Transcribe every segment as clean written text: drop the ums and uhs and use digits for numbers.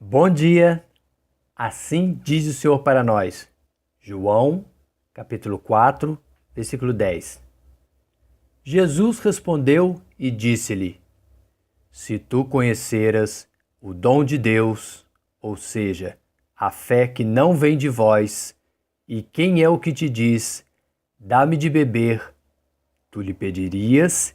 Bom dia, assim diz o Senhor para nós. João, capítulo 4, versículo 10. Jesus respondeu e disse-lhe: Se tu conheceras o dom de Deus, ou seja, a fé que não vem de vós, e quem é o que te diz, dá-me de beber, tu lhe pedirias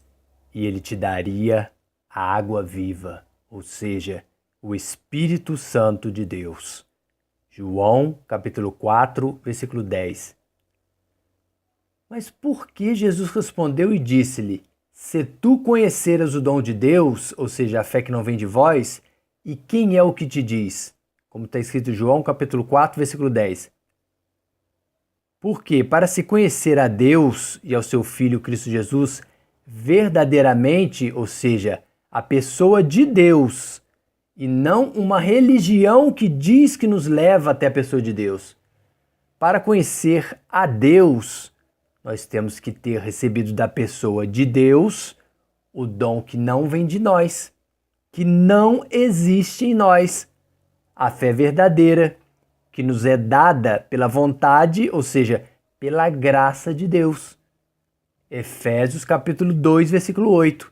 e ele te daria a água viva, ou seja, o Espírito Santo de Deus. João, capítulo 4, versículo 10. Mas por que Jesus respondeu e disse-lhe: Se tu conheceras o dom de Deus, ou seja, a fé que não vem de vós, e quem é o que te diz? Como está escrito em João, capítulo 4, versículo 10. Porque para se conhecer a Deus e ao seu Filho Cristo Jesus verdadeiramente, ou seja, a pessoa de Deus, e não uma religião que diz que nos leva até a pessoa de Deus. Para conhecer a Deus, nós temos que ter recebido da pessoa de Deus o dom que não vem de nós, que não existe em nós, a fé verdadeira, que nos é dada pela vontade, ou seja, pela graça de Deus. Efésios capítulo 2, versículo 8.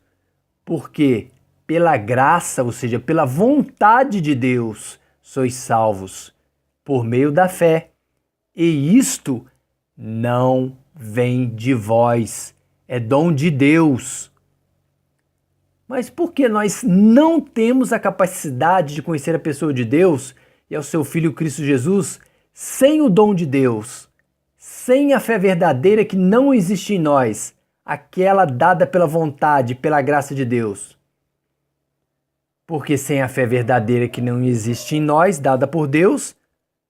Porque pela graça, ou seja, pela vontade de Deus, sois salvos, por meio da fé. E isto não vem de vós, é dom de Deus. Mas por que nós não temos a capacidade de conhecer a pessoa de Deus e ao seu Filho Cristo Jesus sem o dom de Deus, sem a fé verdadeira que não existe em nós, aquela dada pela vontade, pela graça de Deus? Porque sem a fé verdadeira que não existe em nós, dada por Deus,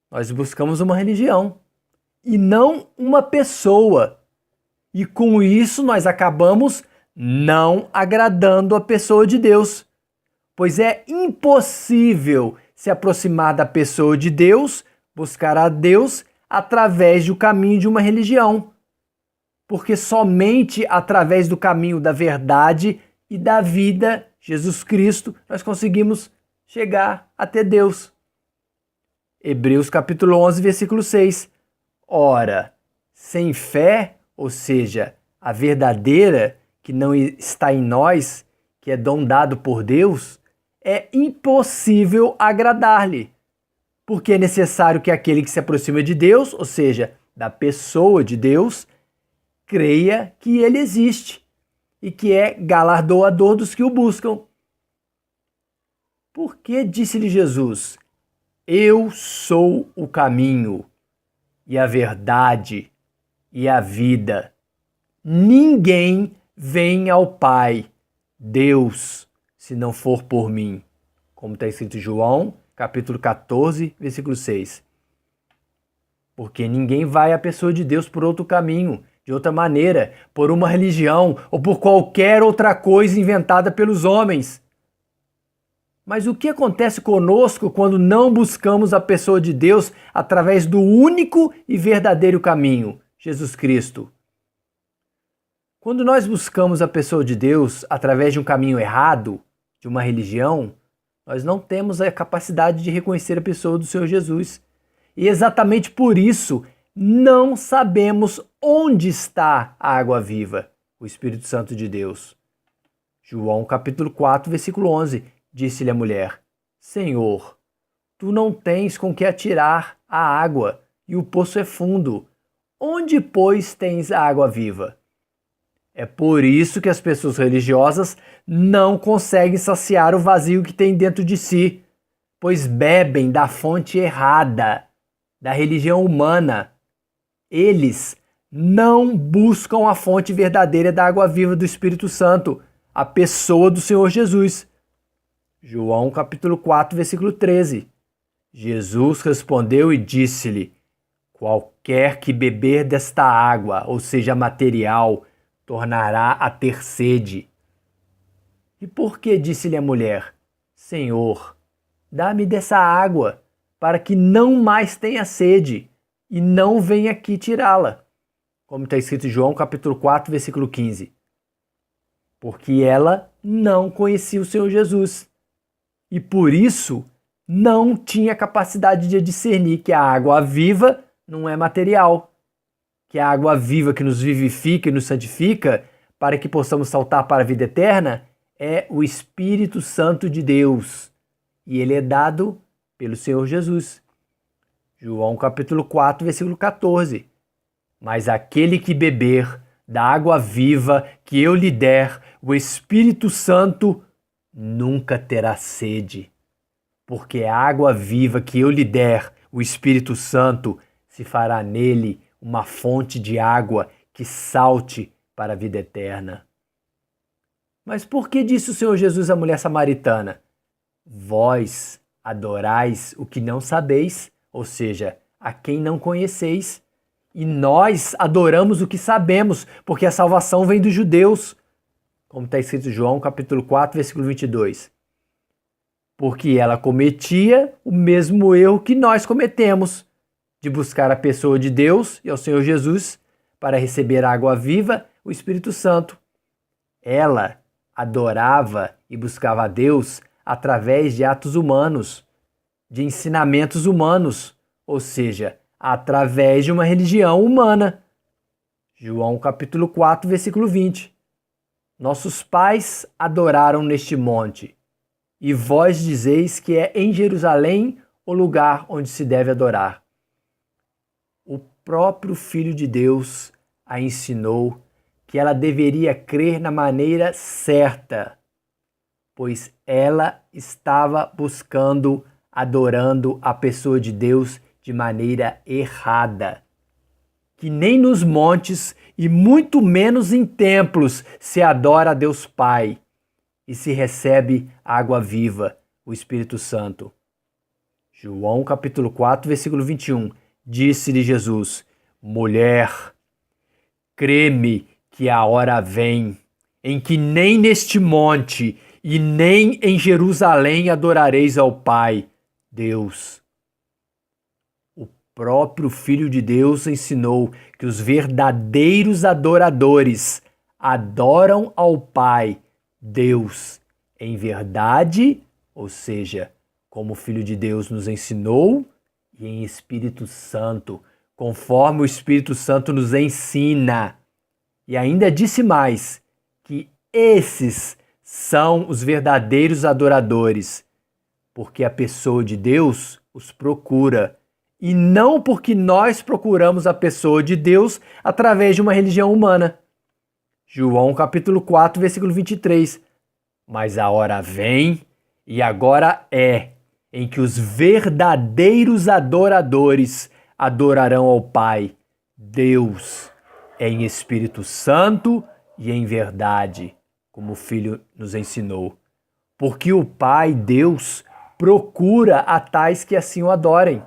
nós buscamos uma religião e não uma pessoa. E com isso nós acabamos não agradando a pessoa de Deus, pois é impossível se aproximar da pessoa de Deus, buscar a Deus através do caminho de uma religião, porque somente através do caminho da verdade e da vida, Jesus Cristo, nós conseguimos chegar até Deus. Hebreus capítulo 11, versículo 6. Ora, sem fé, ou seja, a verdadeira que não está em nós, que é dom dado por Deus, é impossível agradar-lhe. Porque é necessário que aquele que se aproxima de Deus, ou seja, da pessoa de Deus, creia que ele existe e que é galardoador dos que o buscam. Por que disse-lhe Jesus: Eu sou o caminho e a verdade e a vida. Ninguém vem ao Pai, Deus, se não for por mim. Como está escrito em João, capítulo 14, versículo 6. Porque ninguém vai à pessoa de Deus por outro caminho, de outra maneira, por uma religião ou por qualquer outra coisa inventada pelos homens. Mas o que acontece conosco quando não buscamos a pessoa de Deus através do único e verdadeiro caminho, Jesus Cristo? Quando nós buscamos a pessoa de Deus através de um caminho errado, de uma religião, nós não temos a capacidade de reconhecer a pessoa do Senhor Jesus. E exatamente por isso, não sabemos onde está a água viva, o Espírito Santo de Deus. João capítulo 4, versículo 11. Disse-lhe a mulher: Senhor, tu não tens com que atirar a água, e o poço é fundo. Onde, pois, tens a água viva? É por isso que as pessoas religiosas não conseguem saciar o vazio que tem dentro de si, pois bebem da fonte errada, da religião humana. Eles não buscam a fonte verdadeira da água viva do Espírito Santo, a pessoa do Senhor Jesus. João capítulo 4, versículo 13. Jesus respondeu e disse-lhe: Qualquer que beber desta água, ou seja, material, tornará a ter sede. E por que disse-lhe a mulher: Senhor, dá-me dessa água, para que não mais tenha sede, e não venha aqui tirá-la. Como está escrito em João capítulo 4, versículo 15. Porque ela não conhecia o Senhor Jesus. E por isso não tinha capacidade de discernir que a água viva não é material, que a água viva que nos vivifica e nos santifica para que possamos saltar para a vida eterna é o Espírito Santo de Deus. E ele é dado pelo Senhor Jesus. João capítulo 4, versículo 14. Mas aquele que beber da água viva que eu lhe der, o Espírito Santo, nunca terá sede. Porque a água viva que eu lhe der, o Espírito Santo, se fará nele uma fonte de água que salte para a vida eterna. Mas por que disse o Senhor Jesus à mulher samaritana? Vós adorais o que não sabeis, ou seja, a quem não conheceis. E nós adoramos o que sabemos, porque a salvação vem dos judeus. Como está escrito em João capítulo 4, versículo 22. Porque ela cometia o mesmo erro que nós cometemos, de buscar a pessoa de Deus e ao Senhor Jesus para receber a água viva, o Espírito Santo. Ela adorava e buscava a Deus através de atos humanos, de ensinamentos humanos, ou seja, através de uma religião humana. João capítulo 4, versículo 20. Nossos pais adoraram neste monte, e vós dizeis que é em Jerusalém o lugar onde se deve adorar. O próprio Filho de Deus a ensinou que ela deveria crer na maneira certa, pois ela estava buscando, adorando a pessoa de Deus de maneira errada. Que nem nos montes e muito menos em templos se adora a Deus Pai e se recebe água viva, o Espírito Santo. João capítulo 4, versículo 21. Disse-lhe Jesus: mulher, crê-me que a hora vem em que nem neste monte e nem em Jerusalém adorareis ao Pai, Deus. O próprio Filho de Deus ensinou que os verdadeiros adoradores adoram ao Pai, Deus, em verdade, ou seja, como o Filho de Deus nos ensinou, e em Espírito Santo, conforme o Espírito Santo nos ensina. E ainda disse mais, que esses são os verdadeiros adoradores, porque a pessoa de Deus os procura, e não porque nós procuramos a pessoa de Deus através de uma religião humana. João capítulo 4, versículo 23. Mas a hora vem, e agora é, em que os verdadeiros adoradores adorarão ao Pai, Deus, em Espírito Santo e em verdade, como o Filho nos ensinou. Porque o Pai, Deus, procura a tais que assim o adorem.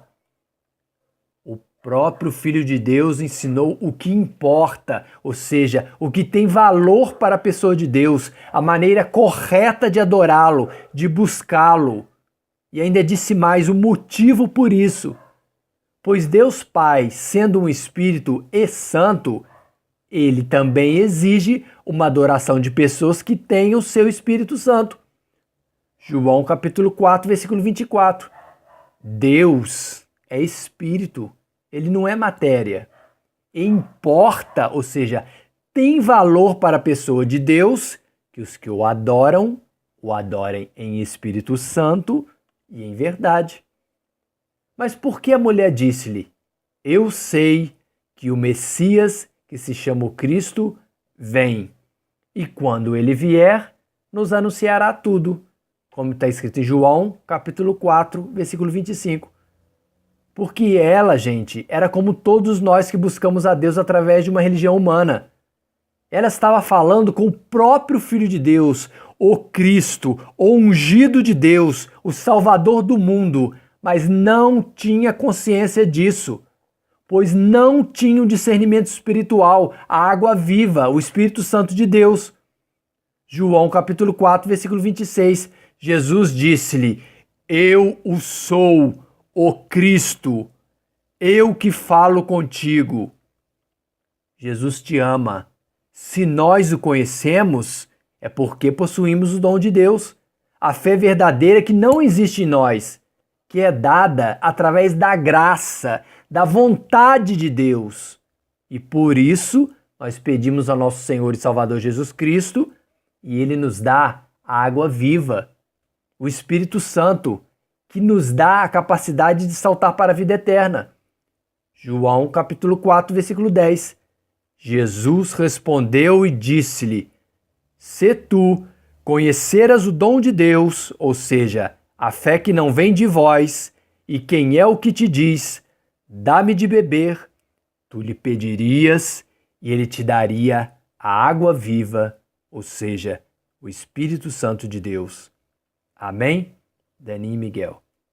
O próprio Filho de Deus ensinou o que importa, ou seja, o que tem valor para a pessoa de Deus, a maneira correta de adorá-lo, de buscá-lo. E ainda disse mais o motivo por isso. Pois Deus Pai, sendo um Espírito e Santo, ele também exige uma adoração de pessoas que têm o seu Espírito Santo. João capítulo 4, versículo 24. Deus é Espírito, ele não é matéria. E importa, ou seja, tem valor para a pessoa de Deus que os que o adorem em Espírito Santo e em verdade. Mas por que a mulher disse-lhe: eu sei que o Messias, que se chama o Cristo, vem, e quando ele vier, nos anunciará tudo, como está escrito em João, capítulo 4, versículo 25. Porque ela, gente, era como todos nós que buscamos a Deus através de uma religião humana. Ela estava falando com o próprio Filho de Deus, o Cristo, o ungido de Deus, o Salvador do mundo, mas não tinha consciência disso, pois não tinha um discernimento espiritual, a água viva, o Espírito Santo de Deus. João capítulo 4, versículo 26, Jesus disse-lhe: eu o sou, o Cristo, eu que falo contigo. Jesus te ama. Se nós o conhecemos, é porque possuímos o dom de Deus, a fé verdadeira que não existe em nós. que é dada através da graça, da vontade de Deus. E por isso, nós pedimos ao nosso Senhor e Salvador Jesus Cristo, e Ele nos dá a água viva, o Espírito Santo, que nos dá a capacidade de saltar para a vida eterna. João capítulo 4, versículo 10. Jesus respondeu e disse-lhe: se tu conheceras o dom de Deus, ou seja, a fé que não vem de vós, e quem é o que te diz, dá-me de beber, tu lhe pedirias e ele te daria a água viva, ou seja, o Espírito Santo de Deus. Amém? Dani e Miguel.